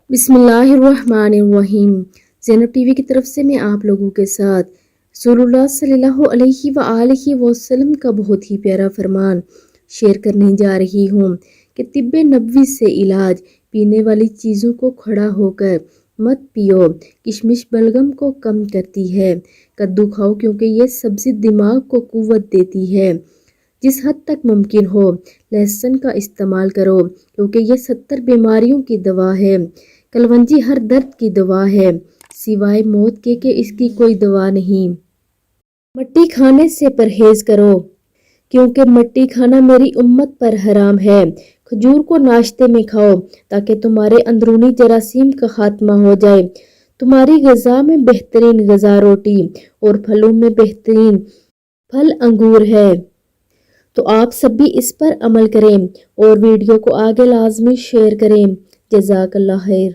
بسم اللہ الرحمن الرحیم۔ زینب ٹی وی کی طرف سے میں آپ لوگوں کے ساتھ رسول اللہ صلی اللہ علیہ وآلہ وسلم کا بہت ہی پیارا فرمان شیئر کرنے جا رہی ہوں کہ طب نبوی سے علاج پینے والی چیزوں کو کھڑا ہو کر مت پیو۔ کشمش بلغم کو کم کرتی ہے۔ کدو کھاؤ کیونکہ یہ سبزی دماغ کو قوت دیتی ہے۔ جس حد تک ممکن ہو لہسن کا استعمال کرو کیونکہ یہ 70 بیماریوں کی دوا ہے۔ کلونجی ہر درد کی دوا ہے سوائے موت کے کہ اس کی کوئی دوا نہیں۔ مٹی کھانے سے پرہیز کرو کیونکہ مٹی کھانا میری امت پر حرام ہے۔ کھجور کو ناشتے میں کھاؤ تاکہ تمہارے اندرونی جراثیم کا خاتمہ ہو جائے۔ تمہاری غذا میں بہترین غذا روٹی اور پھلوں میں بہترین پھل انگور ہے۔ تو آپ سب بھی اس پر عمل کریں اور ویڈیو کو آگے لازمی شیئر کریں۔ جزاک اللہ خیر۔